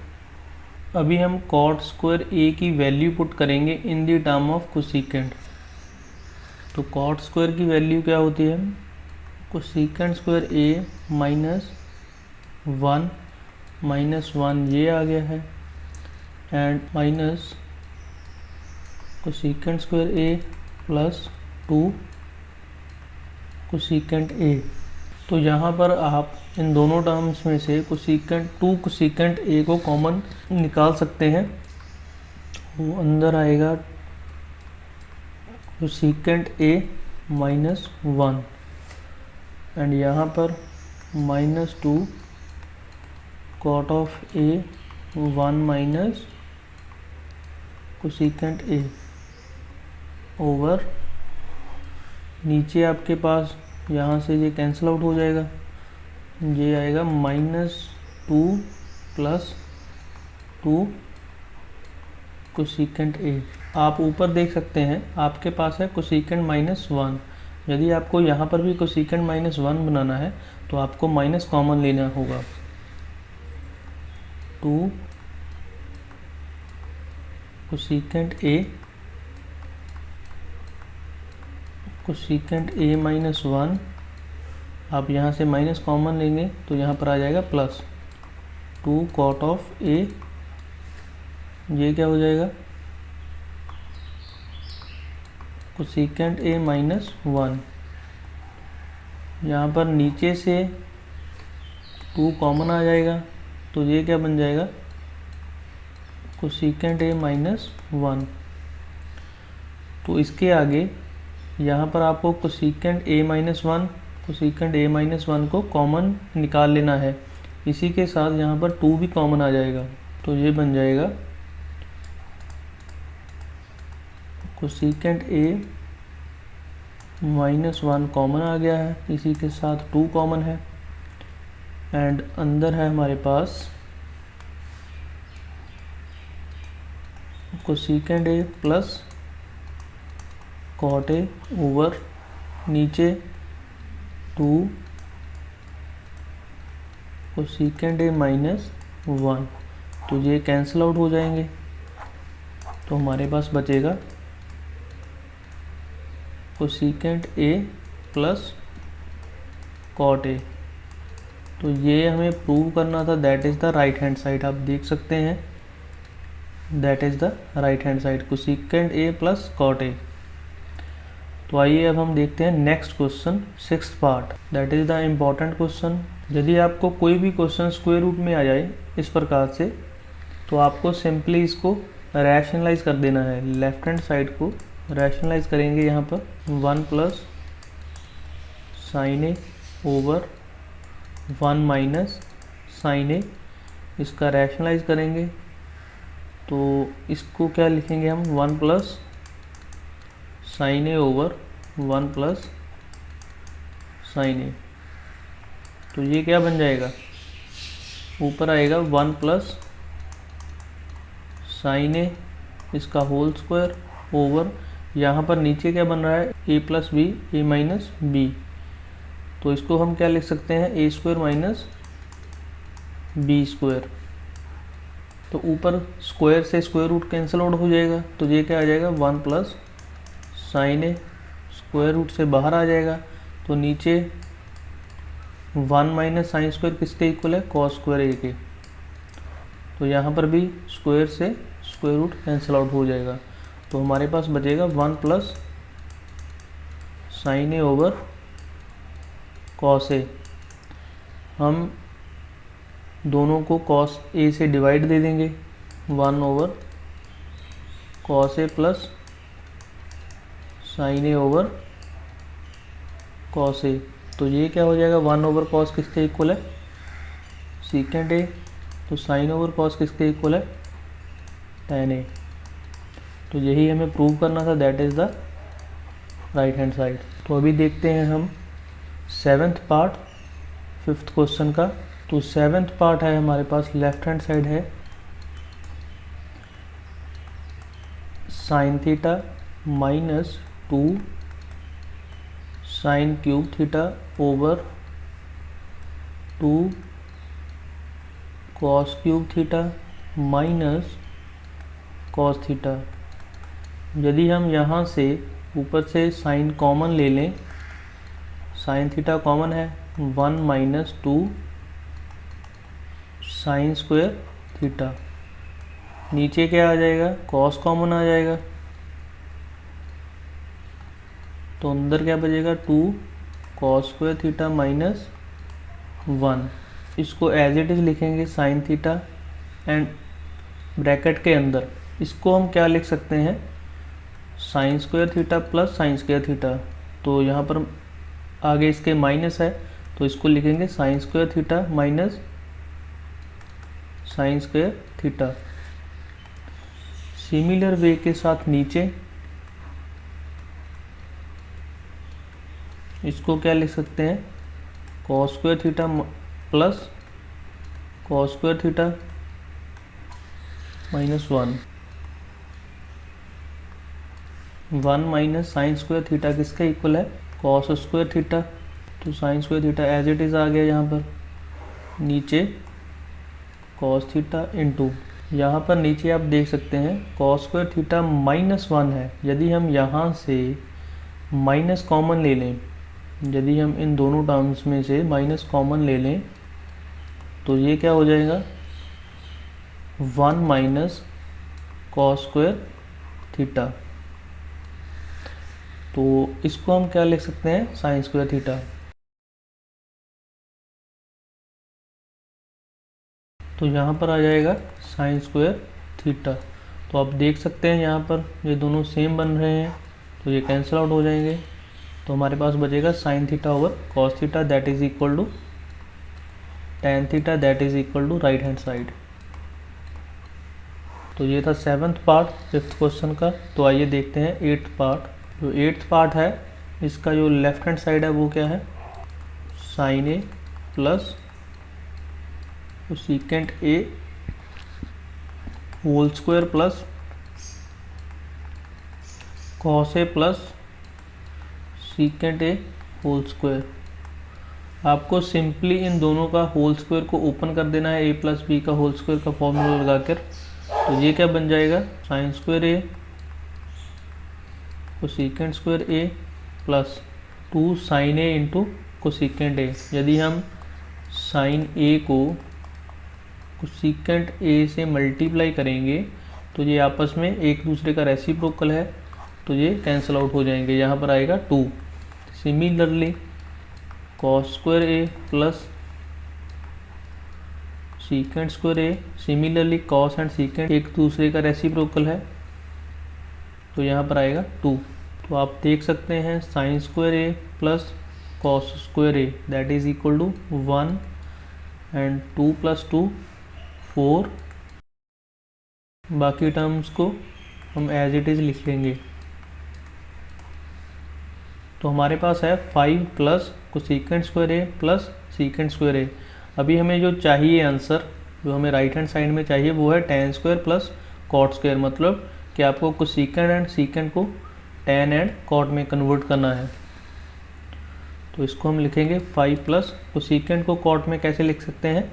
अभी हम कॉट स्क्वायर ए की वैल्यू पुट करेंगे in the term of cosecant. तो कॉट स्क्वायर की वैल्यू क्या होती है कोसेकेंट स्क्वायर ए माइनस 1 ये आ गया है and minus cosecant square A plus 2 cosecant A. तो यहाँ पर आप इन दोनों टर्म्स में से कोसेकेंट 2 कोसेकेंट ए को कॉमन निकाल सकते हैं, वो अंदर आएगा कोसेकेंट ए -1 एंड यहाँ पर -2 cot of A 1 minus cosecant A over नीचे आपके पास यहाँ से ये कैंसिल आउट हो जाएगा, ये आएगा -2 प्लस 2 कोसेकेंट ए। आप ऊपर देख सकते हैं आपके पास है कोसेकेंट -1, यदि आपको यहाँ पर भी कोसेकेंट -1 बनाना है तो आपको माइनस कॉमन लेना होगा 2 कोसेकेंट ए कोसेकेंट ए -1, आप यहाँ से माइनस कॉमन लेंगे तो यहाँ पर आ जाएगा प्लस 2 कॉट ऑफ ए, ये क्या हो जाएगा कोसेकेंट ए -1, यहाँ पर नीचे से 2 कॉमन आ जाएगा तो ये क्या बन जाएगा कोसेकेंट ए -1। तो इसके आगे यहाँ पर आपको कोसेकेंट ए -1 कोसेकेंट ए -1 को कॉमन निकाल लेना है, इसी के साथ यहाँ पर 2 भी कॉमन आ जाएगा तो ये बन जाएगा कोसेकेंट ए -1 कॉमन आ गया है, इसी के साथ 2 कॉमन है एंड अंदर है हमारे पास cosecant A plus cot A over नीचे 2 कोसेकेंट ए -1, तो ये कैंसिल आउट हो जाएंगे तो हमारे पास बचेगा cosecant A plus cot A तो ये हमें प्रूव करना था, that is the right hand side. आप देख सकते हैं that is the right hand side, cosecant A plus cot A. तो आइए अब हम देखते हैं next question, sixth part, that is the important question. यदि आपको कोई भी क्वेश्चन स्क्वायर रूट में आ जाए इस प्रकार से, तो आपको सिंपली इसको रैशनलाइज कर देना है। लेफ्ट हैंड साइड को रैशनलाइज करेंगे यहाँ पर 1 plus sine A over 1 minus sine ए, इसका रैशनलाइज करेंगे तो इसको क्या लिखेंगे हम, 1 plus sine A over 1 plus sine A. तो ये क्या बन जाएगा, ऊपर आएगा 1 प्लस साइन ए इसका होल स्क्वायर ओवर, यहाँ पर नीचे क्या बन रहा है, A plus B, A minus B. तो इसको हम क्या लिख सकते हैं, ए स्क्वायर माइनस बी स्क्वायर। तो ऊपर स्क्वायर से स्क्वायर रूट कैंसिल आउट हो जाएगा, तो ये क्या आ जाएगा, 1 प्लस साइन ए, स्क्वायर रूट से बाहर आ जाएगा, तो नीचे 1 माइनस साइन स्क्वायर किसके इक्वल है, कॉस स्क्वायर ए के। तो यहाँ पर भी स्क्वायर से स्क्वायर रूट कैंसिल आउट हो जाएगा, तो हमारे पास बचेगा 1 plus sine A over cos ए। हम दोनों को कॉस ए से डिवाइड दे देंगे, 1 over cos A plus sine A over cos A. तो ये क्या हो जाएगा, 1 ओवर कॉस किसके इक्वल है, सीकेंट ए। तो साइन ओवर कॉस किसके इक्वल है, tan ए। तो यही हमें प्रूव करना था, that is the right hand side. तो अभी देखते हैं हम सेवेंथ पार्ट फिफ्थ क्वेश्चन का। तो सेवेंथ पार्ट है हमारे पास, लेफ्ट हैंड साइड है sine theta minus 2 sine cube theta over 2 cos cube theta minus cos theta. यदि हम यहाँ से ऊपर से साइन कॉमन ले लें, साइन थीटा कॉमन है, 1 माइनस 2 साइन स्क्वायर थीटा। नीचे क्या आ जाएगा, कॉस कॉमन आ जाएगा, तो अंदर क्या बचेगा, 2 कॉस स्क्वायर थीटा माइनस 1। इसको एज इट इज़ लिखेंगे साइन थीटा एंड ब्रैकेट के अंदर इसको हम क्या लिख सकते हैं, sine square theta plus sine square theta. तो यहाँ पर आगे इसके माइनस है, तो इसको लिखेंगे sine square theta minus sine square theta. Similar way के साथ नीचे इसको क्या लिख सकते हैं, cos square theta plus cos square theta minus 1 minus sine square theta किसका इक्वल है, कॉस स्क्वायर थीटा। तो sine square theta as it is आ गया यहाँ पर, नीचे कॉस थीटा इंटू, यहाँ पर नीचे आप देख सकते हैं कॉस स्क्वायर थीटा माइनस 1 है। यदि हम यहाँ से माइनस कॉमन ले लें, यदि हम इन दोनों टर्म्स में से माइनस कॉमन ले लें, तो ये क्या हो जाएगा, 1 माइनस कॉस स्क्वायर थीटा। तो इसको हम क्या लिख सकते हैं, साइन स्क्वायर थीटा। तो यहाँ पर आ जाएगा साइन स्क्वायर थीटा। तो आप देख सकते हैं यहाँ पर ये दोनों सेम बन रहे हैं, तो ये कैंसिल आउट हो जाएंगे। तो हमारे पास बचेगा sine theta over cos theta, that is equal to tan theta, that is equal to right hand side. तो ये था सेवन्थ पार्ट फिफ्थ क्वेश्चन का। तो आइए देखते हैं एट्थ पार्ट। जो एट्थ पार्ट है इसका जो लेफ्ट हैंड साइड है वो क्या है, sine A plus secant A whole square plus cos A plus secant A whole square. आपको सिंपली इन दोनों का होल स्क्वायर को ओपन कर देना है, ए प्लस बी का होल स्क्वायर का फॉर्मूला लगाकर। तो ये क्या बन जाएगा, sine square A cosecant square A plus 2 sine A into cosecant A. यदि हम साइन ए को कोसेकेंट ए से मल्टीप्लाई करेंगे तो ये आपस में एक दूसरे का रेसिप्रोकल है, तो ये कैंसिल आउट हो जाएंगे, यहाँ पर आएगा 2। Similarly cos square A plus secant square A, similarly cos and secant एक दूसरे का रेसिप्रोकल है, तो यहाँ पर आएगा 2। तो आप देख सकते हैं sine square A plus cos square A that is equal to 1 and 2 plus 2 4। बाकी टर्म्स को हम एज इट इज़ लिख लेंगे। तो हमारे पास है 5 plus cosecant square A plus secant square ए। अभी हमें जो चाहिए आंसर, जो हमें राइट हैंड साइड में चाहिए, वो है tan square plus cot square, मतलब कि आपको कोसेकेंट एंड सीकेंट को tan एंड कॉट में कन्वर्ट करना है। तो इसको हम लिखेंगे 5 प्लस कोसेकेंट को कॉट में कैसे लिख सकते हैं,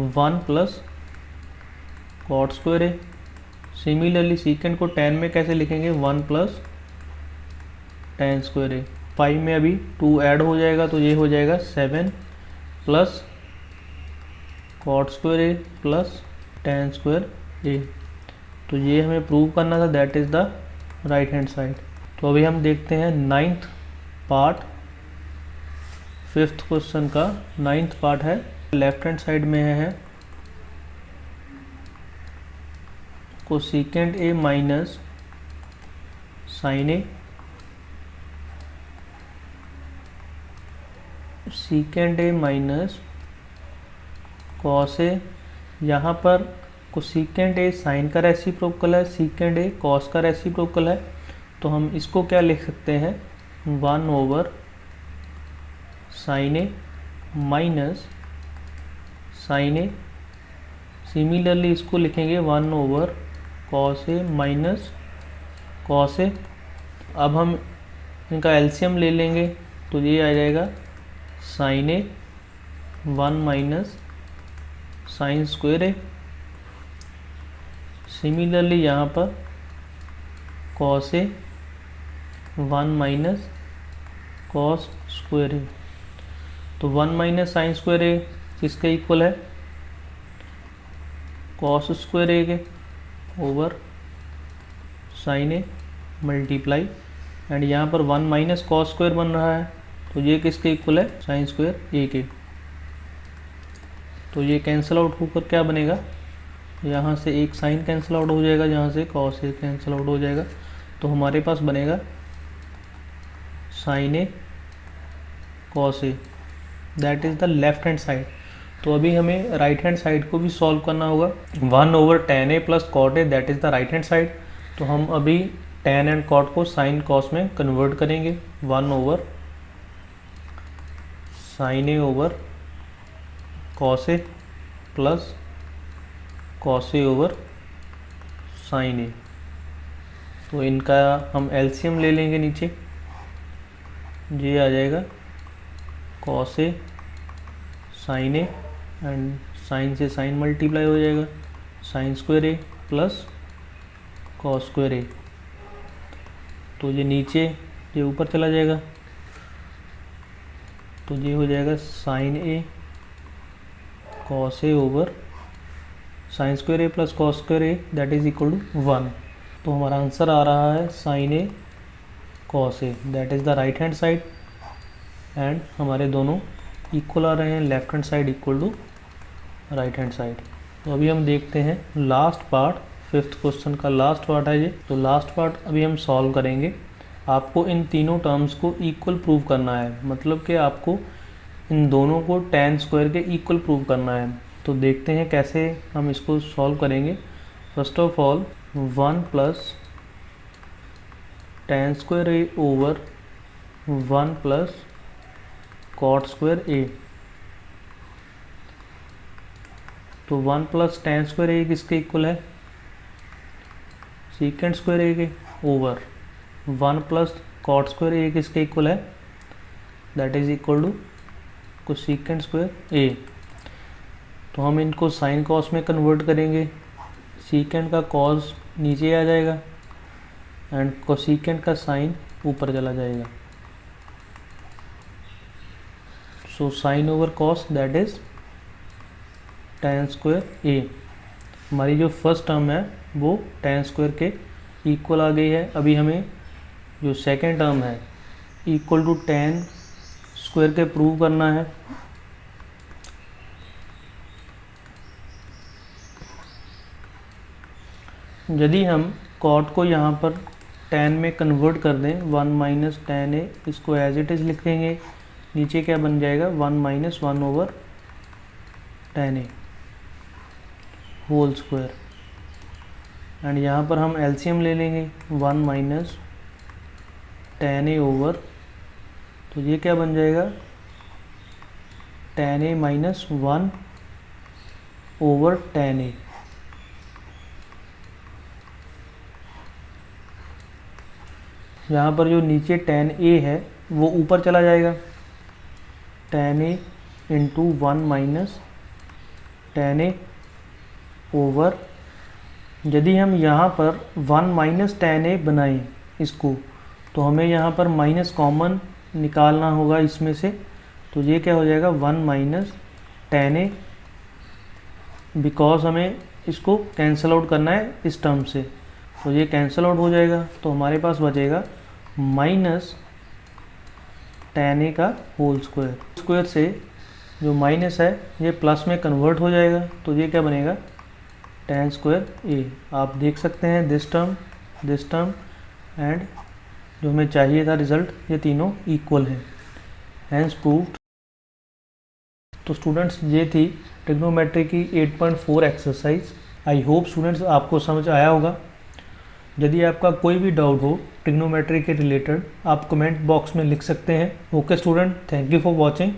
1 plus cot square A. Similarly secant को tan में कैसे लिखेंगे, 1 प्लस tan स्क्वायर ए। 5 में अभी 2 ऐड हो जाएगा तो ये हो जाएगा 7 plus cot square A plus tan square A. तो ये हमें प्रूव करना था, that is the right hand side. तो अभी हम देखते हैं 9th पार्ट, 5th क्वेश्चन का 9th पार्ट है। लेफ्ट हैंड साइड में है cosecant A minus sine A, secant A minus cos A. यहाँ पर कोसेकेंट ए साइन का रेसिप्रोकल है, सीकेंट ए कॉस का रेसिप्रोकल है, तो हम इसको क्या लिख सकते हैं, 1 over sine A minus sine A. Similarly इसको लिखेंगे 1 over cos A minus cos A. अब हम इनका एलसीएम ले लेंगे तो ये आ जाएगा sine A 1 minus sine square A. Similarly यहाँ पर cos A 1 minus cos square A. तो 1 माइनस साइन स्क्वायर ए किसके इक्वल है, कॉस स्क्वायर ए के over sine A multiply, and यहाँ पर 1 माइनस कॉस स्क्वायर बन रहा है, तो ये किसके इक्वल है, साइन स्क्वायर ए के। तो ये कैंसिल आउट होकर क्या बनेगा, यहाँ से एक साइन कैंसिल आउट हो जाएगा, यहाँ से कॉस ए कैंसिल आउट हो जाएगा, तो हमारे पास बनेगा sine A cos A, that is the left hand side. तो अभी हमें राइट हैंड साइड को भी सॉल्व करना होगा। 1 over tan A plus cot A that is the right hand side. तो हम अभी tan एंड कॉट को साइन कॉस में कन्वर्ट करेंगे। 1 over sine A over cos A plus cos A over sine A. तो इनका हम एलसीएम ले लेंगे नीचे, ये आ जाएगा cos A sine A, and sine से साइन मल्टीप्लाई हो जाएगा, sine square A plus cos square A. तो ये नीचे ये ऊपर चला जाएगा, तो ये हो जाएगा sine A cos A over sine square A plus cos square A that is equal to 1। तो हमारा आंसर आ रहा है sine A cos A, that is the right hand side, and हमारे दोनों इक्वल आ रहे हैं, left hand side equal to right hand side. तो अभी हम देखते हैं लास्ट पार्ट, 5th क्वेश्चन का लास्ट पार्ट है ये। तो लास्ट पार्ट अभी हम सॉल्व करेंगे। आपको इन तीनों टर्म्स को इक्वल प्रूव करना है, मतलब कि आपको इन दोनों को tan स्क्वायर के इक्वल प्रूव करना है। तो देखते हैं कैसे हम इसको सॉल्व करेंगे। First of all 1 plus tan square A over 1 plus cot square A. तो 1 प्लस tan स्क्वायर ए किसके इक्वल है, सीकेंट स्क्वायर ए के, over 1 plus cot square A किसके इक्वल है, that is equal to cosecant square A. तो हम इनको sine cos में कन्वर्ट करेंगे, सीकेंट का कॉस नीचे आ जाएगा एंड कोसेकेंट का साइन ऊपर चला जाएगा। So sine over cos that is tan square A. हमारी जो फर्स्ट टर्म है वो tan स्क्वायर के इक्वल आ गई है। अभी हमें जो सेकेंड टर्म है इक्वल टू tan स्क्वायर के प्रूव करना है। यदि हम कॉट को यहाँ पर tan में कन्वर्ट कर दें 1 माइनस tan ए, इसको एज इट इज़ लिख देंगे। नीचे क्या बन जाएगा 1 minus 1 over tan A whole square. And यहाँ पर हम एलसीएम ले लेंगे 1 माइनस tan ए ओवर, तो ये क्या बन जाएगा tan ए माइनस 1 ओवर tan ए। यहाँ पर जो नीचे tan ए है वो ऊपर चला जाएगा, tan ए इंटू 1 माइनस tan ए ओवर। यदि हम यहाँ पर 1 माइनस tan ए बनाएं इसको, तो हमें यहाँ पर माइनस कॉमन निकालना होगा इसमें से। तो ये क्या हो जाएगा 1 माइनस tan ए, बिकॉज हमें इसको कैंसिल आउट करना है इस टर्म से, तो ये कैंसिल आउट हो जाएगा। तो हमारे पास बचेगा माइनस tan ए का होल स्क्वायर। स्क्वायर से जो माइनस है ये प्लस में कन्वर्ट हो जाएगा, तो ये क्या बनेगा tan स्क्वायर ए। आप देख सकते हैं दिस टर्म एंड जो हमें चाहिए था रिजल्ट, ये तीनों इक्वल हैं, हैंस प्रूव्ड। तो स्टूडेंट्स ये थी ट्रिग्नोमेट्री की 8.4 एक्सरसाइज। आई होप स्टूडेंट्स आपको समझ आया होगा। यदि आपका कोई भी डाउट हो ट्रिग्नोमेट्री के रिलेटेड, आप कमेंट बॉक्स में लिख सकते हैं। Okay student, thank you for watching.